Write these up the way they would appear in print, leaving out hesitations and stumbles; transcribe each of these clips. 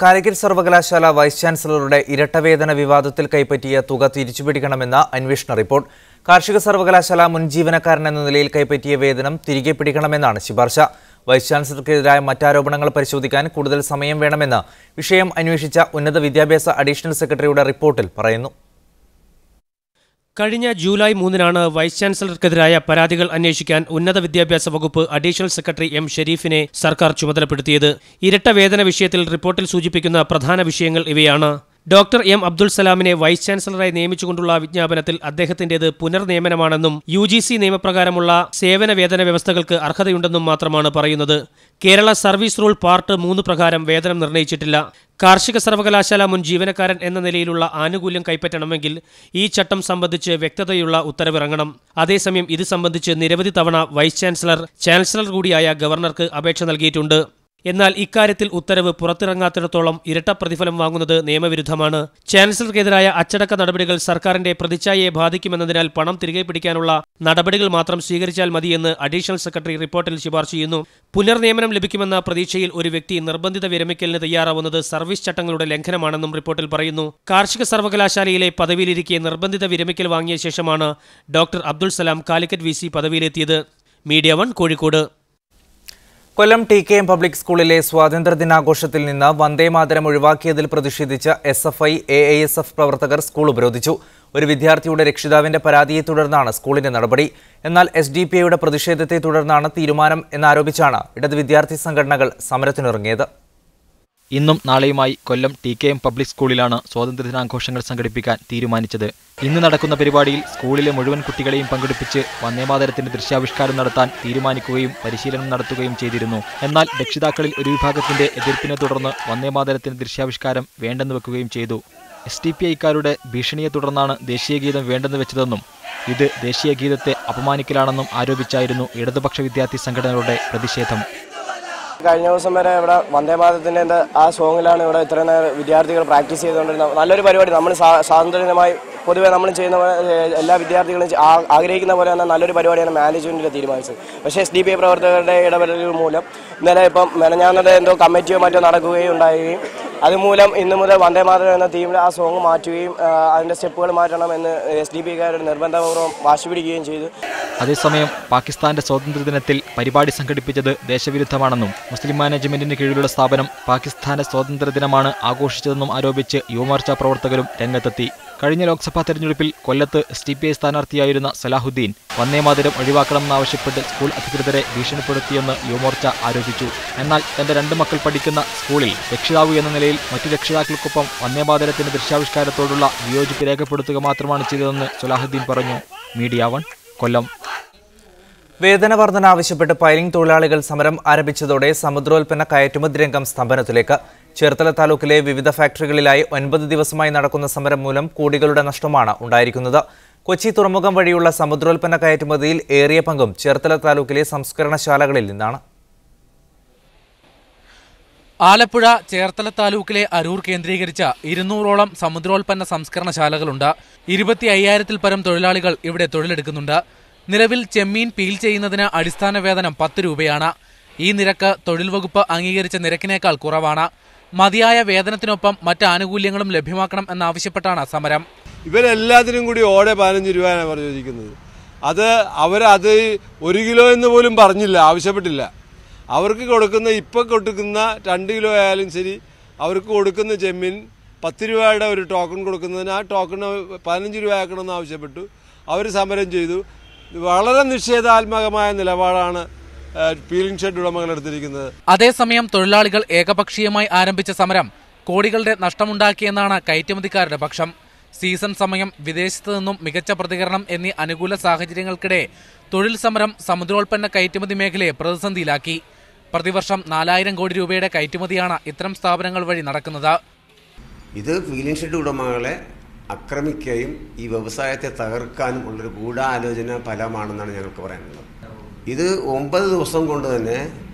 കാലിക്കറ്റ് സർവകലാശാല വൈസ് ചാൻസലറുടെ ഇരട്ടവേതന വിവാദത്തിൽ കൈപ്പറ്റിയ തുക തിരിച്ചുപിടിക്കണമെന്ന അന്വേഷണ റിപ്പോർട്ട്. കാർഷിക സർവകലാശാല മുൻ ജീവനക്കാരൻ എന്ന നിലയിൽ കൈപ്പറ്റിയ വേതനം തിരികെ പിടിക്കണമെന്നാണ് ശുപാർശ. വൈസ് ചാൻസലർക്കെതിരായ മറ്റാരോപണങ്ങൾ പരിശോധിക്കാൻ കൂടുതൽ സമയം വേണമെന്ന് വിഷയം അന്വേഷിച്ച ഉന്നത വിദ്യാഭ്യാസ അഡീഷണൽ സെക്രട്ടറിയുടെ റിപ്പോർട്ടിൽ പറയുന്നു. കഴിഞ്ഞ ജൂലൈ 3-നാണ് വൈസ് ചാൻസലർക്കെതിരായ പരാതികൾ അന്വേഷിക്കാൻ ഉന്നത വിദ്യാഭ്യാസ വകുപ്പ് അഡീഷണൽ സെക്രട്ടറി എം ഷെരീഫിനെ സർക്കാർ ചുമതലപ്പെടുത്തിയത്. ഇരട്ട വേതന വിഷയത്തിൽ റിപ്പോർട്ടിൽ സൂചിപ്പിക്കുന്ന പ്രധാന വിഷയങ്ങൾ ഇവയാണ്. ഡോക്ടർ എം അബ്ദുൽ സലാമിനെ വൈസ് ചാൻസലറായി നിയമിച്ചുകൊണ്ടുള്ള വിജ്ഞാപനത്തിൽ അദ്ദേഹത്തിന്റേത് പുനർനിയമനമാണെന്നും UGC നിയമപ്രകാരമുള്ള സേവന വേതന വ്യവസ്ഥകൾക്ക് അർഹതയുണ്ടെന്നും മാത്രമാണ് പറയുന്നത്. കേരള സർവീസ് റൂൾ പാർട്ട് 3 പ്രകാരം വേതനം നിർണയിച്ചിട്ടില്ല. കാർഷിക സർവകലാശാല മുൻ ജീവനക്കാരൻ എന്ന നിലയിലുള്ള ആനുകൂല്യം കൈപ്പറ്റണമെങ്കിൽ ഈ ചട്ടം സംബന്ധിച്ച് വ്യക്തതയുള്ള ഉത്തരവിറങ്ങണം. അതേസമയം ഇത് സംബന്ധിച്ച് നിരവധി തവണ വൈസ് ചാൻസലർ കൂടിയായ ഗവർണർക്ക് അപേക്ഷ നൽകിയിട്ടുണ്ട്. എന്നാൽ ഇക്കാര്യത്തിൽ ഉത്തരവ് പുറത്തിറങ്ങാത്തിടത്തോളം ഇരട്ട പ്രതിഫലം വാങ്ങുന്നത് നിയമവിരുദ്ധമാണ്. ചാൻസലർക്കെതിരായ അച്ചടക്ക നടപടികൾ സർക്കാരിന്റെ പ്രതിച്ഛായയെ ബാധിക്കുമെന്നതിനാൽ പണം തിരികെ പിടിക്കാനുള്ള നടപടികൾ മാത്രം സ്വീകരിച്ചാൽ മതിയെന്ന് അഡീഷണൽ സെക്രട്ടറി റിപ്പോർട്ടിൽ ശുപാർശ ചെയ്യുന്നു. പുനർനിയമനം ലഭിക്കുമെന്ന പ്രതീക്ഷയിൽ ഒരു വ്യക്തി നിർബന്ധിത വിരമിക്കലിന് തയ്യാറാവുന്നത് സർവീസ് ചട്ടങ്ങളുടെ ലംഘനമാണെന്നും റിപ്പോർട്ടിൽ പറയുന്നു. കാർഷിക സർവകലാശാലയിലെ പദവിയിലിരിക്കെ നിർബന്ധിത വിരമിക്കൽ വാങ്ങിയ ശേഷമാണ് doctor Abdul Salam Calicut VC പദവിയിലെത്തിയത്. Media 1 Kozhikode. കൊല്ലം TKM പബ്ലിക് സ്കൂളിലെ സ്വാതന്ത്ര്യദിനാഘോഷത്തിൽ നിന്ന് വന്ദേമാതരം ഒഴിവാക്കിയതിൽ പ്രതിഷേധിച്ച് SFI AISF പ്രവർത്തകർ സ്കൂൾ ഉപരോധിച്ചു. ഒരു വിദ്യാർത്ഥിയുടെ രക്ഷിതാവിന്റെ പരാതിയെ തുടർന്നാണ് സ്കൂളിന്റെ നടപടി. എന്നാൽ SDPIയുടെ പ്രതിഷേധത്തെ തുടർന്നാണ് തീരുമാനം എന്നാരോപിച്ചാണ് ഇടത് വിദ്യാർത്ഥി സംഘടനകൾ സമരത്തിനിറങ്ങിയത്. ഇന്നും നാളെയുമായി കൊല്ലം TKM പബ്ലിക് സ്കൂളിലാണ് സ്വാതന്ത്ര്യദിനാഘോഷങ്ങൾ സംഘടിപ്പിക്കാൻ തീരുമാനിച്ചത്. ഇന്ന് നടക്കുന്ന പരിപാടിയിൽ സ്കൂളിലെ മുഴുവൻ കുട്ടികളെയും പങ്കെടുപ്പിച്ച് വന്ദേമാതരത്തിന്റെ ദൃശ്യാവിഷ്കാരം നടത്താൻ തീരുമാനിക്കുകയും പരിശീലനം നടത്തുകയും ചെയ്തിരുന്നു. എന്നാൽ രക്ഷിതാക്കളിൽ ഒരു വിഭാഗത്തിന്റെ എതിർപ്പിനെ തുടർന്ന് വന്ദേമാതരത്തിന്റെ ദൃശ്യാവിഷ്കാരം വേണ്ടെന്ന് വെക്കുകയും ചെയ്തു. SDPIക്കാരുടെ ഭീഷണിയെ തുടർന്നാണ് ദേശീയഗീതം വേണ്ടെന്ന് വെച്ചതെന്നും ഇത് ദേശീയഗീതത്തെ അപമാനിക്കലാണെന്നും ആരോപിച്ചായിരുന്നു ഇടതുപക്ഷ വിദ്യാർത്ഥി സംഘടനകളുടെ പ്രതിഷേധം. കഴിഞ്ഞ ദിവസം വരെ ഇവിടെ വന്ദേമാതരത്തിൻ്റെ ആ സോങ്ങിലാണ് ഇവിടെ ഇത്രയും വിദ്യാർത്ഥികൾ പ്രാക്ടീസ് ചെയ്തുകൊണ്ടിരുന്നത്. നല്ലൊരു പരിപാടി. നമ്മൾ സ്വാതന്ത്ര്യമായി പൊതുവെ നമ്മൾ ചെയ്യുന്ന എല്ലാ വിദ്യാർത്ഥികളും ആഗ്രഹിക്കുന്ന പോലെ തന്നെ നല്ലൊരു പരിപാടിയാണ് മാനേജ്മെൻറ്റിൽ തീരുമാനിച്ചത്. പക്ഷേ SDPI പ്രവർത്തകരുടെ ഇടപെടലുകൾ മൂലം ഇന്നലെ ഇപ്പം മെനഞ്ഞാന്നത്തെ എന്തോ കമ്മിറ്റിയോ മറ്റോ നടക്കുകയും ഉണ്ടാവുകയും അതുമൂലം ഇന്നു മുതൽ വന്ദേമാതരം എന്ന തീമിൽ ആ സോങ് മാറ്റുകയും അതിൻ്റെ സ്റ്റെപ്പുകൾ മാറ്റണമെന്ന് SDPIക്കാരുടെ നിർബന്ധപൂർവ്വം വാശി പിടിക്കുകയും ചെയ്തു. അതേസമയം പാകിസ്ഥാന്റെ സ്വാതന്ത്ര്യദിനത്തിൽ പരിപാടി സംഘടിപ്പിച്ചത് ദേശവിരുദ്ധമാണെന്നും മുസ്ലിം മാനേജ്മെന്റിന് കീഴിലുള്ള സ്ഥാപനം പാകിസ്ഥാന്റെ സ്വാതന്ത്ര്യദിനമാണ് ആഘോഷിച്ചതെന്നും ആരോപിച്ച് യുവമോർച്ച പ്രവർത്തകരും രംഗത്തെത്തി. കഴിഞ്ഞ ലോക്സഭാ തെരഞ്ഞെടുപ്പിൽ കൊല്ലത്ത് SDPI സ്ഥാനാർത്ഥിയായിരുന്ന സലാഹുദ്ദീൻ വന്ദേമാതരം ഒഴിവാക്കണമെന്നാവശ്യപ്പെട്ട് സ്കൂൾ അധികൃതരെ ഭീഷണിപ്പെടുത്തിയെന്ന് യുവമോർച്ച ആരോപിച്ചു. എന്നാൽ തന്റെ 2 മക്കൾ പഠിക്കുന്ന സ്കൂളിൽ രക്ഷിതാവ് എന്ന നിലയിൽ മറ്റു രക്ഷിതാക്കൾക്കൊപ്പം വന്ദേമാതരത്തിന്റെ ദൃശ്യാവിഷ്കാരത്തോടുള്ള വിയോജിപ്പ് രേഖപ്പെടുത്തുക മാത്രമാണ് ചെയ്തതെന്ന് സലാഹുദ്ദീൻ പറഞ്ഞു. മീഡിയ 1 കൊല്ലം. വേതന വർധന ആവശ്യപ്പെട്ട് പൈലിംഗ് തൊഴിലാളികൾ സമരം ആരംഭിച്ചതോടെ സമുദ്രോൽപ്പന്ന കയറ്റുമതി രംഗം സ്തംഭനത്തിലേക്ക്. ചേർത്തല താലൂക്കിലെ വിവിധ ഫാക്ടറികളിലായി 9 ദിവസമായി നടക്കുന്ന സമരം മൂലം കോടികളുടെ നഷ്ടമാണ് ഉണ്ടായിരിക്കുന്നത്. കൊച്ചി തുറമുഖം വഴിയുള്ള സമുദ്രോൽപ്പന്ന കയറ്റുമതിയിൽ ഏറിയ പങ്കും ചേർത്തല താലൂക്കിലെ സംസ്കരണശാലകളിൽ നിന്നാണ്. ആലപ്പുഴ, ചേർത്തല താലൂക്കിലെ അരൂർ കേന്ദ്രീകരിച്ച 200ഓളം സമുദ്രോൽപ്പന്ന സംസ്കരണശാലകളുണ്ട്. 25,000-ൽ പരം തൊഴിലാളികൾ ഇവിടെ തൊഴിലെടുക്കുന്നുണ്ട്. നിലവിൽ ചെമ്മീൻ പീൽ ചെയ്യുന്നതിന് അടിസ്ഥാന വേതനം 10 രൂപയാണ്. ഈ നിരക്ക് തൊഴിൽ വകുപ്പ് അംഗീകരിച്ച നിരക്കിനേക്കാൾ കുറവാണ്. മതിയായ വേതനത്തിനൊപ്പം മറ്റ് ആനുകൂല്യങ്ങളും ലഭ്യമാക്കണം എന്നാവശ്യപ്പെട്ടാണ് സമരം. ഇവരെല്ലാത്തിനും കൂടി 15 രൂപയാണ് പറഞ്ഞിരിക്കുന്നത്. അവരത് 1 കിലോ എന്ന് പോലും പറഞ്ഞില്ല, ആവശ്യപ്പെട്ടില്ല. അവർക്ക് കൊടുക്കുന്ന ഇപ്പം കൊടുക്കുന്ന 2 കിലോ ആയാലും ശരി, അവർക്ക് കൊടുക്കുന്ന ചെമ്മീൻ 10 രൂപയുടെ ഒരു ടോക്കൺ കൊടുക്കുന്നതിന് ആ ടോക്കൺ 15 രൂപ ആക്കണമെന്ന് ആവശ്യപ്പെട്ടു. അവർ സമരം ചെയ്തു. വളരെ നിഷേധാത്മകമായ നിലപാടാണ് പീലിംഗ് ഷെഡ് ഉടമകൾ എടുത്തിരിക്കുന്നത്. അതേസമയം തൊഴിലാളികൾ ഏകപക്ഷീയമായി ആരംഭിച്ച സമരം കോടികളുടെ നഷ്ടമുണ്ടാക്കിയെന്നാണ് കയറ്റുമതിക്കാരുടെ പക്ഷം. സീസൺ സമയം, വിദേശത്തു നിന്നും മികച്ച പ്രതികരണം എന്നീ അനുകൂല സാഹചര്യങ്ങൾക്കിടെ തൊഴിൽ സമരം സമുദ്രോൽപ്പന്ന കയറ്റുമതി മേഖലയെ പ്രതിസന്ധിയിലാക്കി. പ്രതിവർഷം 4000 കോടി രൂപയുടെ കയറ്റുമതിയാണ് ഇത്തരം സ്ഥാപനങ്ങൾ വഴി നടക്കുന്നത്. ഇത് പീലിംഗ് ഷെഡ് ഉടമകളെ ആക്രമിക്കുകയും ഈ വ്യവസായത്തെ തകർക്കാനും ഉള്ളൊരു ഗൂഢാലോചന ഫലമാണെന്നാണ് ഞങ്ങൾക്ക് പറയാനുള്ളത്. ഇത് 9 ദിവസം കൊണ്ട് തന്നെ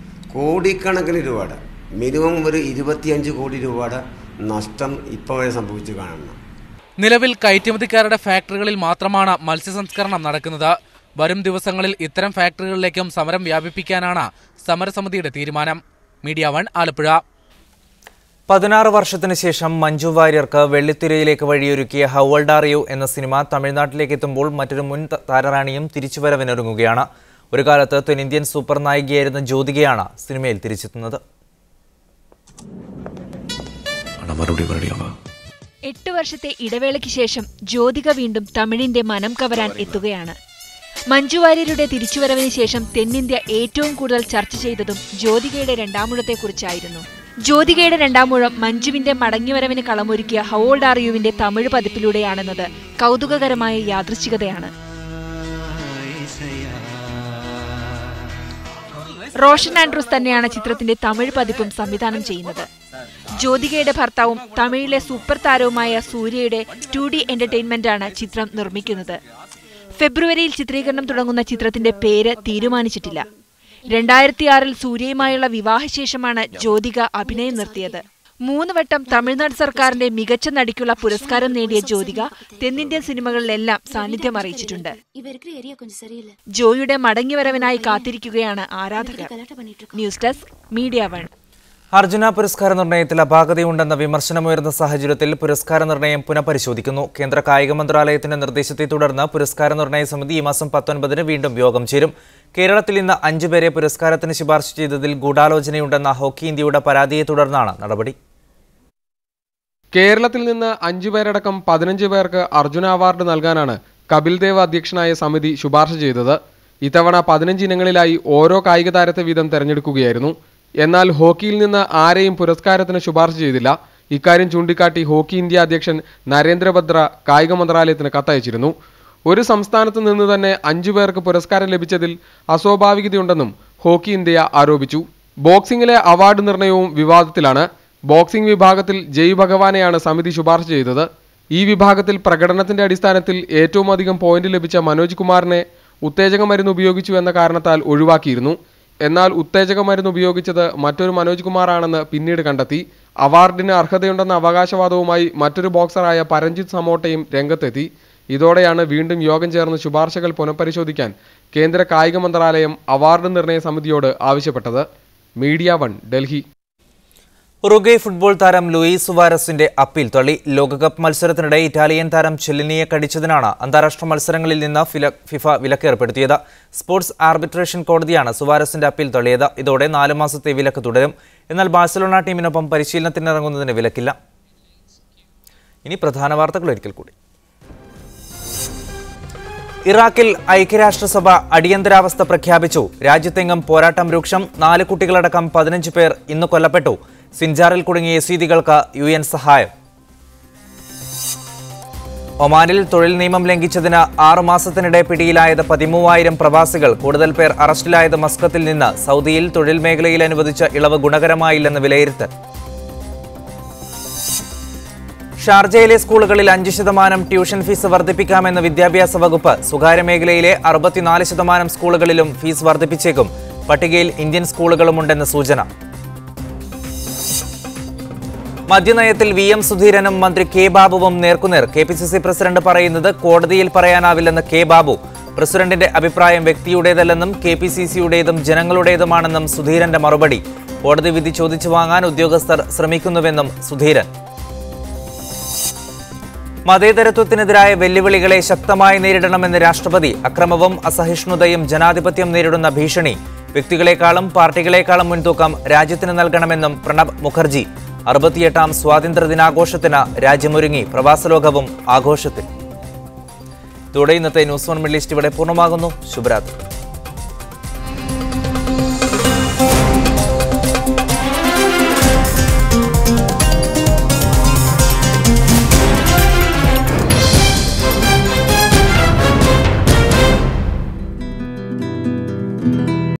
കോടിക്കണക്കിന് രൂപയുടെ, മിനിമം ഒരു 25 കോടി രൂപയുടെ നഷ്ടം ഇപ്പോൾ വരെ സംഭവിച്ചു കാണണം. നിലവിൽ കയറ്റുമതിക്കാരുടെ ഫാക്ടറികളിൽ മാത്രമാണ് മത്സ്യസംസ്കരണം നടക്കുന്നത്. വരും ദിവസങ്ങളിൽ ഇത്തരം ഫാക്ടറികളിലേക്കും സമരം വ്യാപിപ്പിക്കാനാണ് സമരസമിതിയുടെ തീരുമാനം. മീഡിയ 1 ആലപ്പുഴ. 16 വർഷത്തിന് ശേഷം മഞ്ജു വാര്യർക്ക് വെള്ളിത്തിരയിലേക്ക് വഴിയൊരുക്കിയ ഹൗ ഓൾഡ് ആർ യു എന്ന സിനിമ തമിഴ്നാട്ടിലേക്ക് എത്തുമ്പോൾ മറ്റൊരു മുൻ താരറാണിയും തിരിച്ചുവരവിനൊരുങ്ങുകയാണ്. ഒരു കാലത്ത് തെന്നിന്ത്യൻ സൂപ്പർ നായികയായിരുന്ന ജ്യോതികയാണ് സിനിമയിൽ തിരിച്ചെത്തുന്നത്. 8 വർഷത്തെ ഇടവേളയ്ക്ക് ശേഷം ജ്യോതിക വീണ്ടും തമിഴിന്റെ മനം കവരാൻ എത്തുകയാണ്. മഞ്ജു വാര്യരുടെ തിരിച്ചുവരവിന് ശേഷം തെന്നിന്ത്യ ഏറ്റവും കൂടുതൽ ചർച്ച ചെയ്തതും ജ്യോതികയുടെ രണ്ടാമൂഴത്തെക്കുറിച്ചായിരുന്നു. ജ്യോതികയുടെ രണ്ടാമൂഴം മഞ്ജുവിന്റെ മടങ്ങിവരവിന് കളമൊരുക്കിയ ഹൗ ഓൾഡ് ആർ യുവിന്റെ തമിഴ് പതിപ്പിലൂടെയാണെന്നത് കൗതുകകരമായ യാദൃശ്ചികതയാണ്. റോഷൻ ആൻഡ്രൂസ് തന്നെയാണ് ചിത്രത്തിന്റെ തമിഴ് പതിപ്പും സംവിധാനം ചെയ്യുന്നത്. ജ്യോതികയുടെ ഭർത്താവും തമിഴിലെ സൂപ്പർ താരവുമായ സൂര്യയുടെ 2D എന്റർടൈൻമെന്റാണ് ചിത്രം നിർമ്മിക്കുന്നത്. ഫെബ്രുവരിയിൽ ചിത്രീകരണം തുടങ്ങുന്ന ചിത്രത്തിന്റെ പേര് തീരുമാനിച്ചിട്ടില്ല. 2006-ൽ സൂര്യയുമായുള്ള വിവാഹശേഷമാണ് ജ്യോതിക അഭിനയം നിർത്തിയത്. 3 വട്ടം തമിഴ്നാട് സർക്കാരിന്റെ മികച്ച നടിക്കുള്ള പുരസ്കാരം നേടിയ ജ്യോതിക തെന്നിന്ത്യൻ സിനിമകളിലെല്ലാം സാന്നിധ്യം അറിയിച്ചിട്ടുണ്ട്. ജോയുടെ മടങ്ങിവരവിനായി കാത്തിരിക്കുകയാണ് ആരാധകർ. News desk media 1. അർജുന പുരസ്കാര നിർണയത്തിൽ അപാകതയുണ്ടെന്ന വിമർശനമുയർന്ന സാഹചര്യത്തിൽ പുരസ്കാര നിർണയം പുനഃപരിശോധിക്കുന്നു. കേന്ദ്ര കായിക മന്ത്രാലയത്തിന്റെ നിർദ്ദേശത്തെ തുടർന്ന് പുരസ്കാര നിർണയ സമിതി ഈ മാസം 19-ന് വീണ്ടും യോഗം ചേരും. കേരളത്തിൽ ഇന്ന് 5 പേരെ പുരസ്കാരത്തിന് ശുപാർശ ചെയ്തതിൽ ഗൂഢാലോചനയുണ്ടെന്ന ഹോക്കി ഇന്ത്യയുടെ പരാതിയെ തുടർന്നാണ് നടപടി. കേരളത്തിൽ നിന്ന് 5 പേരടക്കം 15 പേർക്ക് അർജുന അവാർഡ് നൽകാനാണ് കപിൽ ദേവ് അധ്യക്ഷനായ സമിതി ശുപാർശ ചെയ്തത്. ഇത്തവണ 15 ഇനങ്ങളിലായി ഓരോ കായിക താരത്തെ വീതം തെരഞ്ഞെടുക്കുകയായിരുന്നു. എന്നാൽ ഹോക്കിയിൽ നിന്ന് ആരെയും പുരസ്കാരത്തിന് ശുപാർശ ചെയ്തില്ല. ഇക്കാര്യം ചൂണ്ടിക്കാട്ടി ഹോക്കി ഇന്ത്യ അധ്യക്ഷൻ നരേന്ദ്ര ബത്ര കായിക മന്ത്രാലയത്തിന് കത്തയച്ചിരുന്നു. ഒരു സംസ്ഥാനത്ത് നിന്ന് തന്നെ 5 പേർക്ക് പുരസ്കാരം ലഭിച്ചതിൽ അസ്വാഭാവികതയുണ്ടെന്നും ഹോക്കി ഇന്ത്യ ആരോപിച്ചു. ബോക്സിംഗിലെ അവാർഡ് നിർണയവും വിവാദത്തിലാണ്. ബോക്സിംഗ് വിഭാഗത്തിൽ ജയ് ഭഗവാനെയാണ് സമിതി ശുപാർശ ചെയ്തത്. ഈ വിഭാഗത്തിൽ പ്രകടനത്തിന്റെ അടിസ്ഥാനത്തിൽ ഏറ്റവും അധികം പോയിന്റ് ലഭിച്ച മനോജ് കുമാറിനെ ഉത്തേജക മരുന്ന് ഉപയോഗിച്ചു എന്ന കാരണത്താൽ ഒഴിവാക്കിയിരുന്നു. എന്നാൽ ഉത്തേജക മരുന്ന് ഉപയോഗിച്ചത് മറ്റൊരു മനോജ് കുമാറാണെന്ന് പിന്നീട് കണ്ടെത്തി. അവാർഡിന് അർഹതയുണ്ടെന്ന അവകാശവാദവുമായി മറ്റൊരു ബോക്സറായ പരഞ്ജിത്ത് സമോട്ടയും രംഗത്തെത്തി. ഇതോടെയാണ് വീണ്ടും യോഗം ചേർന്ന് ശുപാർശകൾ പുനഃപരിശോധിക്കാൻ കേന്ദ്ര കായിക മന്ത്രാലയം അവാർഡ് നിർണയ സമിതിയോട് ആവശ്യപ്പെട്ടത്. മീഡിയ 1 ഡൽഹി. ഉറുഗ്വേ ഫുട്ബോൾ താരം ലൂയിസ് സുവാരസിന്റെ അപ്പീൽ തള്ളി. ലോകകപ്പ് മത്സരത്തിനിടെ ഇറ്റാലിയൻ താരം ചെല്ലിനിയെ കടിച്ചതിനാണ് അന്താരാഷ്ട്ര മത്സരങ്ങളിൽ നിന്ന് ഫിഫ വിലക്കേർപ്പെടുത്തിയത്. സ്പോർട്സ് ആർബിട്രേഷൻ കോടതിയാണ് സുവാരസിന്റെ അപ്പീൽ തള്ളിയത്. ഇതോടെ 4 മാസത്തെ വിലക്ക് തുടരും. എന്നാൽ ബാഴ്സലോണ ടീമിനൊപ്പം പരിശീലനത്തിനിറങ്ങുന്നതിന് വിലക്കില്ല. ഇനി പ്രധാന വാർത്തകൾ ഒരിക്കൽ കൂടി. ഇറാഖിൽ ഐക്യരാഷ്ട്രസഭ അടിയന്തരാവസ്ഥ പ്രഖ്യാപിച്ചു. രാജ്യത്തെങ്ങും പോരാട്ടം രൂക്ഷം. 4 കുട്ടികളടക്കം 15 പേർ ഇന്ന് കൊല്ലപ്പെട്ടു. സിൻജാറിൽ കുടുങ്ങിയ യസീദികൾക്ക് UN സഹായം. ഒമാനിൽ തൊഴിൽ നിയമം ലംഘിച്ചതിന് 6 മാസത്തിനിടെ പിടിയിലായത് 13,000 പ്രവാസികൾ. കൂടുതൽ പേർ അറസ്റ്റിലായത് മസ്കത്തിൽ നിന്ന്. സൗദിയിൽ തൊഴിൽ മേഖലയിൽ അനുവദിച്ച ഇളവ് ഗുണകരമായില്ലെന്ന് വിലയിരുത്തൽ. ഷാർജയിലെ സ്കൂളുകളിൽ 5% ട്യൂഷൻ ഫീസ് വർദ്ധിപ്പിക്കാമെന്ന് വിദ്യാഭ്യാസ വകുപ്പ്. സ്വകാര്യ മേഖലയിലെ 64% സ്കൂളുകളിലും ഫീസ് വർദ്ധിപ്പിച്ചേക്കും. പട്ടികയിൽ ഇന്ത്യൻ സ്കൂളുകളുമുണ്ടെന്ന് സൂചന. മദ്യനയത്തിൽ VM സുധീരനും മന്ത്രി K ബാബുവും നേർക്കുനേർ. KPCC പ്രസിഡന്റ് പറയുന്നത് കോടതിയിൽ പറയാനാവില്ലെന്ന് K ബാബു. പ്രസിഡന്റിന്റെ അഭിപ്രായം വ്യക്തിയുടേതല്ലെന്നും KPCCയുടേതും ജനങ്ങളുടേതുമാണെന്നും സുധീരന്റെ മറുപടി. കോടതി വിധി ചോദിച്ചു വാങ്ങാൻ ഉദ്യോഗസ്ഥർ ശ്രമിക്കുന്നുവെന്നും സുധീരൻ. മതേതരത്വത്തിനെതിരായ വെല്ലുവിളികളെ ശക്തമായി നേരിടണമെന്ന് രാഷ്ട്രപതി. അക്രമവും അസഹിഷ്ണുതയും ജനാധിപത്യം നേരിടുന്ന ഭീഷണി. വ്യക്തികളെക്കാളും പാർട്ടികളെക്കാളും മുൻതൂക്കം രാജ്യത്തിന് നൽകണമെന്നും പ്രണബ് മുഖർജി. 68ാം സ്വാതന്ത്ര്യദിനാഘോഷത്തിന് രാജ്യമൊരുങ്ങി. പ്രവാസലോകവും ആഘോഷത്തിൽ. ഇതോടെ ഇന്നത്തെ ന്യൂസ് 1 മിഡിൽ ഈസ്റ്റ് ഇവിടെ പൂർണ്ണമാകുന്നു. ശുഭരാത്രി.